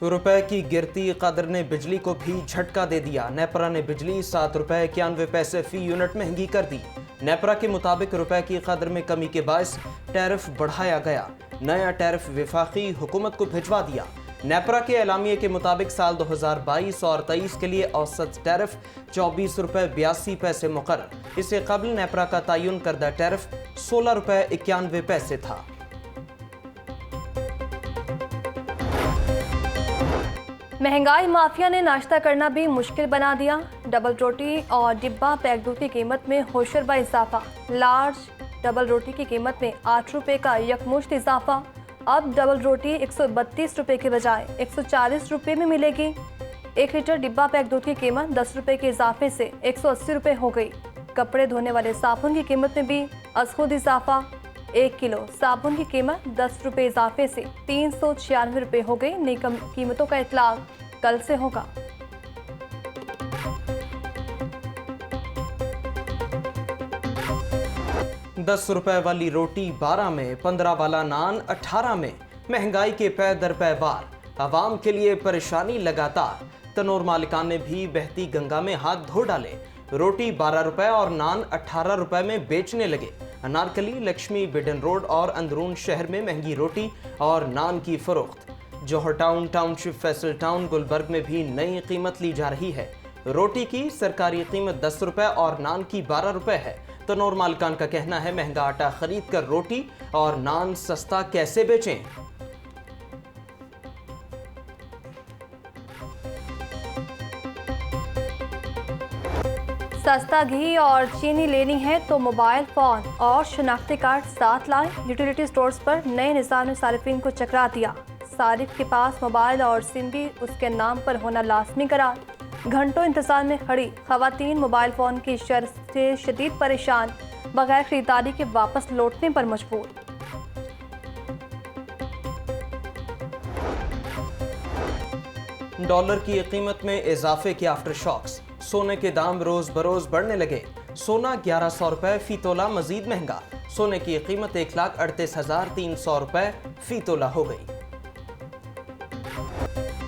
रुपए की गिरती कदर ने बिजली को भी झटका दे दिया। नेपरा ने बिजली 7 रुपए 91 पैसे फी यूनिट महंगी कर दी। नेपरा के मुताबिक रुपए की कदर में कमी के बायस टैरिफ बढ़ाया गया। नया टैरिफ विफाकी हुकूमत को भिजवा दिया। नेपरा के एलामिये के मुताबिक साल 2022 और 23 के लिए औसत टैरिफ 24 रुपए 82 पैसे मुकर्रर। इससे कबल नेपरा का तयन करदा टैरिफ 16 रुपए 91 पैसे था। महंगाई माफिया ने नाश्ता करना भी मुश्किल बना दिया। डबल रोटी और डिब्बा पैक दूध की कीमत में होशरबा इजाफा। लार्ज डबल रोटी की कीमत में 8 रुपये का यकमुश्त इजाफा। अब डबल रोटी 132 रुपये के बजाय 140 रुपये में मिलेगी। 1 लीटर डिब्बा पैक दूध की कीमत 10 रुपये के इजाफे से 180 रुपये हो गई। कपड़े धोने वाले साबुन की कीमत में भी अज़खुद इजाफा। 1 किलो साबुन की कीमत 10 रुपये इजाफे से 396 रुपये हो गई। नई कीमतों का इतलाक कल से होगा। ₹10 वाली रोटी 12 में, 15 वाला नान 18 में। महंगाई के पै दर पै वार, आवाम के लिए परेशानी लगातार। तनोर मालिकान ने भी बहती गंगा में हाथ धो डाले। रोटी 12 रुपए और नान 18 रुपए में बेचने लगे। अनारकली, लक्ष्मी, बिडन रोड और अंदरून शहर में महंगी रोटी और नान की फरोख्त। Johar town, township, Faisal town, Gulberg में भी नई कीमत ली जा रही है। रोटी की सरकारी कीमत 10 रुपए और नान की 12 रुपए है। तनोर मालिकान का कहना है महंगा आटा खरीद कर रोटी और नान सस्ता कैसे बेचें। सस्ता घी और चीनी लेनी है तो मोबाइल फ़ोन और शनाख्ती कार्ड साथ लाएं। यूटिलिटी स्टोर्स पर नए निज़ाम ने सारिफिन को चकरा दिया। सारिफ के पास मोबाइल और सिम भी उसके नाम पर होना लाजमी करार। घंटों इंतजार में खड़ी खवातीन मोबाइल फ़ोन की शर्त से शदीद परेशान, बगैर खरीदारी के वापस लौटने पर मजबूर। डॉलर की कीमत में इजाफे के आफ्टर शॉक्स। सोने के दाम रोज बरोज बढ़ने लगे। सोना 1100 रुपए फी तोला मजीद महंगा। सोने की कीमत 1,38,300 रुपए फी तोला हो गई।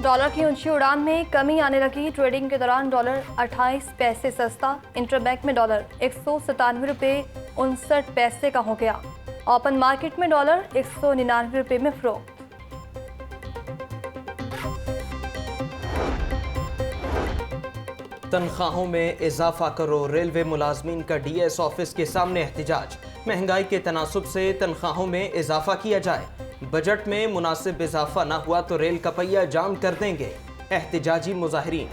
डॉलर की ऊंची उड़ान में कमी आने लगी। ट्रेडिंग के दौरान डॉलर 28 पैसे सस्ता। इंटरबैंक में डॉलर 197 रुपये 59 पैसे का हो गया। ओपन मार्केट में डॉलर 199 रुपये में फरोख्त। तनख्वाहों में इजाफा करो। रेलवे मुलाजमीन का डीएस ऑफिस के सामने एहतजाज। महंगाई के तनासुब से तनख्वाहों में इजाफा किया जाए। बजट में मुनासिब इजाफा न हुआ तो रेल का पहिया जाम कर देंगे। एहतजाजी मुजाहिरीन।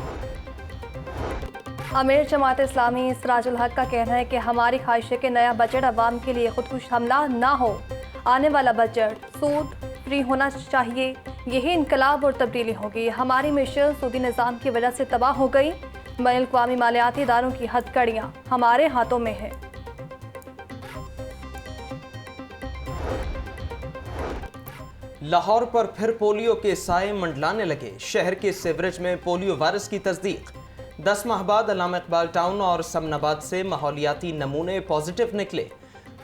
अमीर जमात इस्लामी सिराजुल हक का कहना है कि हमारी ख्वाहिश है कि नया बजट अवाम के लिए खुदकुश हमला ना हो। आने वाला बजट सूद फ्री होना चाहिए। यही इनकलाब और तब्दीली होगी। हमारी मिशन सूदी निज़ाम की वजह से तबाह हो गई। बैनुल-अक़वामी मालियाती इदारों की हथकड़ियाँ हमारे हाथों में है। लाहौर पर फिर पोलियो के साए मंडलाने लगे। शहर के सीवरेज में पोलियो वायरस की तस्दीक। 10 माह बाद अल्लामा इकबाल टाउन और समनाबाद से माहौलियाती नमूने पॉजिटिव निकले।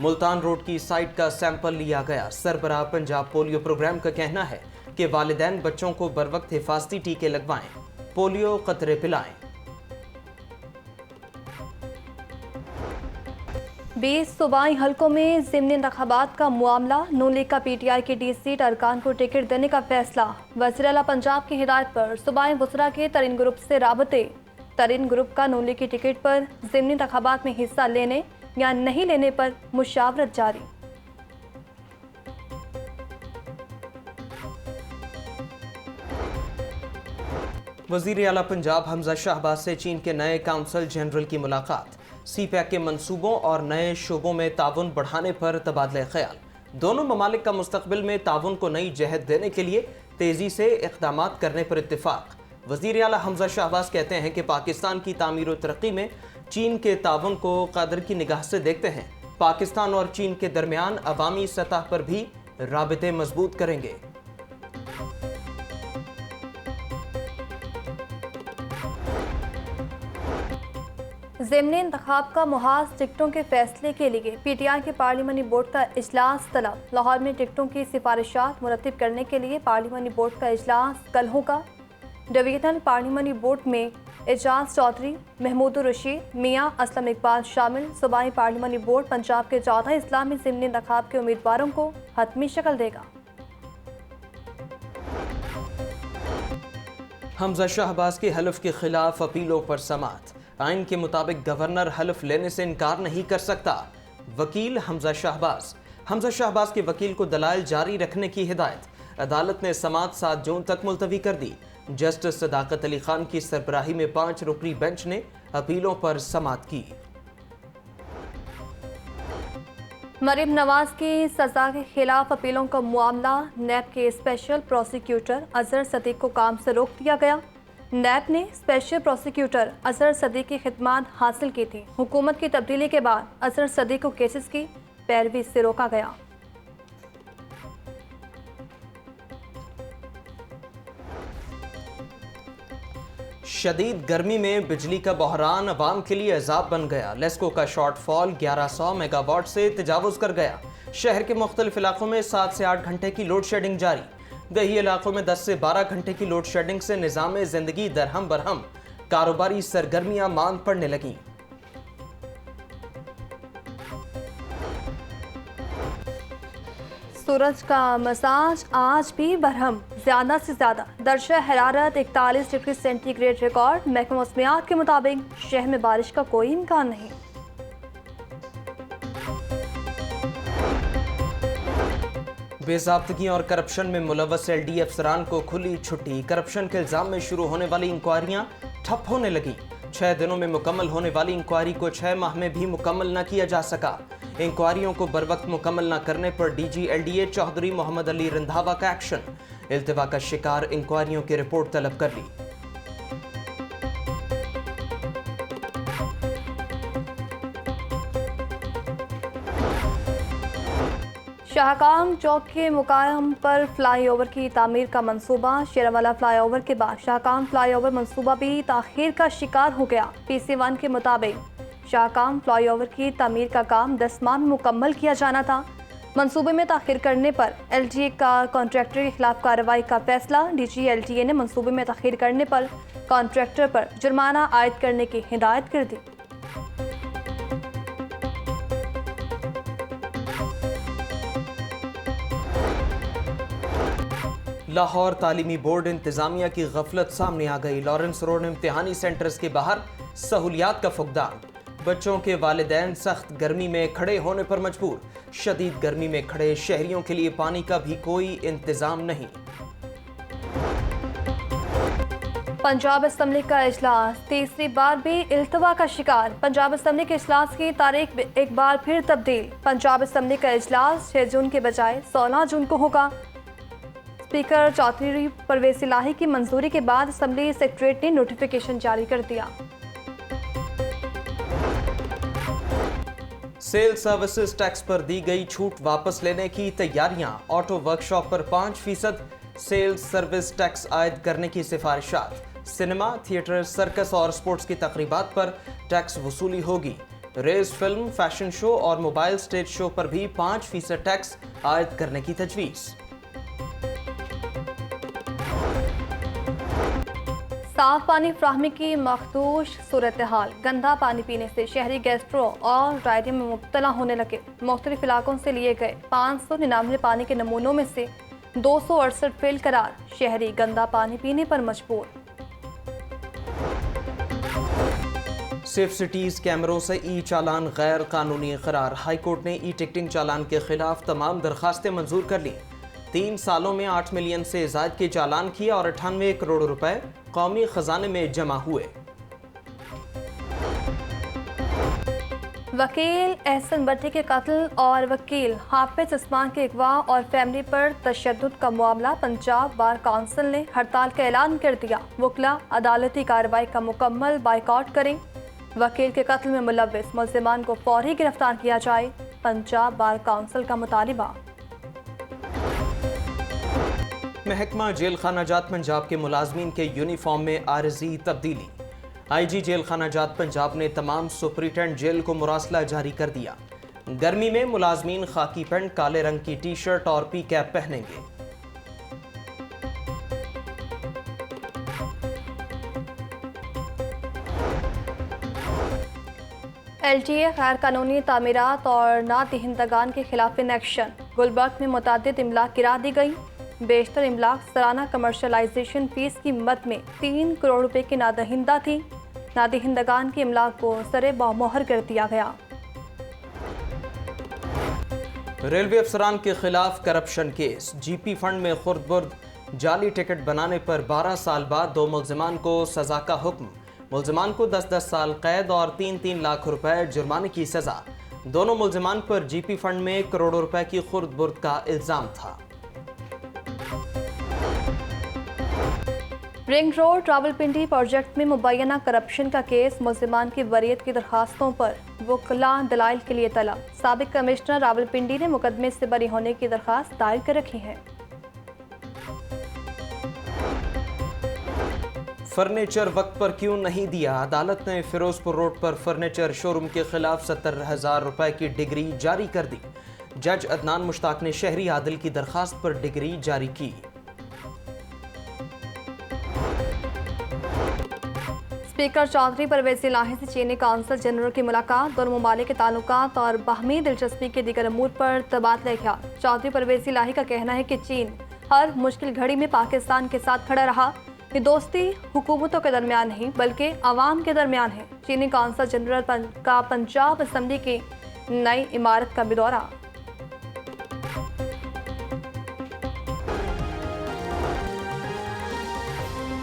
मुल्तान रोड की साइट का सैंपल लिया गया। सरबराह पंजाब पोलियो प्रोग्राम का कहना है कि वालिदैन बच्चों को बरवक्त हिफाजती टीके लगवाएं, पोलियो कतरे पिलाएं। 20 सूबाई हलकों में ज़िमनी इंतखाबात का मामला। नून लीग का पीटीआई की 20 सीट अरकान को टिकट देने का फैसला। वज़ीर आला पंजाब की हिदायत पर सूबाई वुज़रा के तरीन ग्रुप से राबते। तरीन ग्रुप का नून लीग की टिकट पर ज़िमनी इंतखाबात में हिस्सा लेने या नहीं लेने पर मुशावरत जारी। वज़ीर आला पंजाब हमजा शहबाज से चीन के नए काउंसल जनरल की मुलाकात। सीपैक के मंसूबों और नए शोबों में ताउन बढ़ाने पर तबादला ख्याल। दोनों ममालिक का मुस्तकबिल में ताउन को नई जहत देने के लिए तेजी से इक़दामात करने पर इत्तेफाक। वज़ीर आला हमजा शहबाज कहते हैं कि पाकिस्तान की तामीर और तरक्की में चीन के ताउन को कदर की निगाह से देखते हैं। पाकिस्तान और चीन के दरमियान अवामी सतह पर भी राबिते मजबूत करेंगे। ज़िमनी इंतखाब का मुहाज टिकटों के फैसले के लिए PTI के पार्लिमानी बोर्ड का इजलास तलब। लाहौर में टिकटों की सिफारिशात मुरतब करने के लिए पार्लिमानी बोर्ड का इजलास कल होगा। डिवीजनल पार्लिमानी बोर्ड में एजाज चौधरी, महमूद रशीद, मियाँ असलम इकबाल शामिल। सूबाई पार्लिमानी बोर्ड पंजाब के 14 अजला में ज़िमनी इंतखाब के उम्मीदवारों को हतमी शक्ल देगा। हमजा शहबाज के हलफ के खिलाफ अपीलों पर समाअत। आइन के मुताबिक गवर्नर हलफ लेने से इनकार नहीं कर सकता। वकील हमजा शहबाज के वकील को दलाइल जारी रखने की हिदायत। अदालत ने समाअत 7 जून तक मुलतवी कर दी। जस्टिस सदाकत अली खान की सरबराही में 5 रुकनी बेंच ने अपीलों पर समाअत की। मरीम नवाज की सजा के खिलाफ अपीलों का मामला। नैब के स्पेशल प्रोसिक्यूटर अजहर सदीक को काम से रोक दिया गया। नैब ने स्पेशल प्रोसिक्यूटर अजहर सदीक की खिदमत हासिल की थी। हुकूमत की तब्दीली के बाद अजहर सदीक को केसेस की पैरवी से रोका गया। शदीद गर्मी में बिजली का बहरान अवाम के लिए अजाब बन गया। लेस्को का शॉर्टफॉल 1100 मेगावाट से तजावुज कर गया। शहर के मुख्तलिफ इलाकों में 7 से 8 घंटे की लोड शेडिंग जारी। दही इलाकों में 10 से 12 घंटे की लोड शेडिंग से निज़ाम जिंदगी दरहम बरहम। कारोबारी सरगर्मियां मांद पड़ने लगीं। सूरज का मसाज आज भी बरहम। ज्यादा से ज्यादा दर्जा हरारत 41 डिग्री सेंटीग्रेड रिकॉर्ड। महकमा मौसमियात के मुताबिक शहर में बारिश का कोई इम्कान नहीं। बेज़ाब्तगी और करप्शन में मुलव्वस LD अफसरान को खुली छुट्टी। करप्शन के इल्जाम में शुरू होने वाली इंक्वायरियां ठप होने लगी। 6 दिनों में मुकम्मल होने वाली इंक्वायरी को 6 माह में भी मुकम्मल न किया जा सका। इंक्वायरियों को बरवक्त मुकम्मल न करने पर DG LDA चौधरी मोहम्मद अली रंधावा का एक्शन। इल्तिवा का शिकार इंक्वायरियों की रिपोर्ट तलब कर ली। शाहकाम चौक के मुकाम पर फ्लाईओवर की तामीर का मंसूबा। शेरावाला फ्लाईओवर के बाद शाहकाम फ्लाईओवर मंसूबा भी ताखीर का शिकार हो गया। PC1 के मुताबिक शाहकाम फ्लाईओवर की तामीर का काम 10 माह में मुकम्मल किया जाना था। मंसूबे में ताखीर करने पर LTA का कॉन्ट्रैक्टर के खिलाफ कार्रवाई का फैसला। DG LTA ने मंसूबे में ताखीर करने पर कॉन्ट्रैक्टर पर जुर्माना आयद करने की हिदायत कर दी। लाहौर तालीमी बोर्ड इंतजामिया की गफलत सामने आ गई। लॉरेंस रोड इम्तिहानी सेंटर्स के बाहर सहूलियात का फुकदान। बच्चों के वालिदैन सख्त गर्मी में खड़े होने पर मजबूर। शदीद गर्मी में खड़े शहरियों के लिए पानी का भी कोई इंतजाम नहीं। पंजाब असम्बली का इजलास तीसरी बार भी इल्तवा का शिकार। पंजाब असम्बली के इजलास की तारीख एक बार फिर तब्दील। पंजाब असम्बली का इजलास 6 जून के बजाय 16 जून को होगा। स्पीकर चौधरी परवेज इलाही की मंजूरी के बाद असम्बली सेक्रेटरीट ने नोटिफिकेशन जारी कर दिया। सेल सर्विसेज टैक्स पर दी गई छूट वापस लेने की तैयारियां। ऑटो वर्कशॉप पर 5% सेल्स सर्विस टैक्स आयद करने की सिफारिशात। सिनेमा, थिएटर, सर्कस और स्पोर्ट्स की तकरीबात पर टैक्स वसूली होगी। रेस, फिल्म, फैशन शो और मोबाइल स्टेज शो पर भी 5% टैक्स आयद करने की तजवीज़। साफ पानी फ्राहमी की मखदूश सूरत हाल। गंदा पानी पीने से शहरी गैस्ट्रो और डायरिया में मुब्तला होने लगे। मुख्तलिफ इलाकों से लिए गए 599 पानी के नमूनों में से 268 फेल करार। शहरी गंदा पानी पीने पर मजबूर। सेफ सिटीज कैमरों से ई चालान गैर कानूनी करार। हाईकोर्ट ने ई टिकटिंग चालान के खिलाफ तमाम दरखास्तें मंजूर कर ली। 3 सालों में 8 मिलियन से ज़ायद के चालान किए और 98 करोड़ रुपए कौमी खजाने में जमा हुए। वकील एहसन भट्टी के कत्ल और वकील हाफिज उस्मान के अगवा और फैमिली पर तशद्दुद का मामला। पंजाब बार काउंसिल ने हड़ताल का ऐलान कर दिया। वकला अदालती कार्रवाई का मुकम्मल बाइकआउट करें। वकील के कत्ल में मुलव्विस मुल्ज़िमान को फौरी गिरफ्तार किया जाए। पंजाब बार काउंसिल का मुतालिबा। महकमा जेल खाना जात पंजाब के मुलाजमीन के यूनिफॉर्म में आरजी तब्दीली। आईजी जेल खाना जात पंजाब ने तमाम सुपरिटेंडेंट जेल को मुरासला जारी कर दिया। गर्मी में मुलाजमीन खाकी पैंट, काले रंग की टी शर्ट और पी कैप पहनेंगे। LTA गैर कानूनी तामीरात और नादहिंदगान के खिलाफ इन एक्शन। गुलबर्ग में मुतअद्दिद इमलाक गिरा दी गई। बेशतर इमलाक सालाना कमर्शलाइजेशन फीस की मद में 3 करोड़ रुपए की नादहिंदा थी। नादहिंदगान के इमलाक को सरे बमोहर कर दिया गया। रेलवे अफसरान के खिलाफ करप्शन केस। जीपी फंड में खुर्द-बुर्द, जाली टिकट बनाने पर 12 साल बाद 2 मुल्जिमान को सजा का हुक्म। मुल्जिमान को 10-10 साल कैद और 3-3 लाख रुपए जुर्माने की सजा। दोनों मुल्जिमान पर जीपी फंड में करोड़ों रुपए की खुर्द-बुर्द का इल्जाम था। रिंग रोड रावलपिंडी प्रोजेक्ट में मुबैना करप्शन का केस। मुल्जिमान की वरीयत की दरखास्तों पर वकला दलाइल के लिए तलब। साबिक कमिश्नर रावलपिंडी ने मुकदमे से बरी होने की दरखास्त दायर कर रखी है। फर्नीचर वक्त पर क्यों नहीं दिया? अदालत ने फिरोजपुर रोड पर फर्नीचर शोरूम के खिलाफ 70,000 रुपए की डिग्री जारी कर दी। जज अदनान मुश्ताक ने शहरी आदिल की दरखास्त पर डिग्री जारी की। स्पीकर चौधरी परवेज इलाही से चीनी कौंसल जनरल की मुलाकात। दोनों ममालिक के ताल्लुकात और बाहमी दिलचस्पी के दीगर अमूर पर तबादला ख्याल। चौधरी परवेज इलाही का कहना है कि चीन हर मुश्किल घड़ी में पाकिस्तान के साथ खड़ा रहा। ये दोस्ती हुकूमतों के दरमियान नहीं बल्कि अवाम के दरमियान है। चीनी कौंसल जनरल का पंजाब असम्बली की नई इमारत का भी दौरा।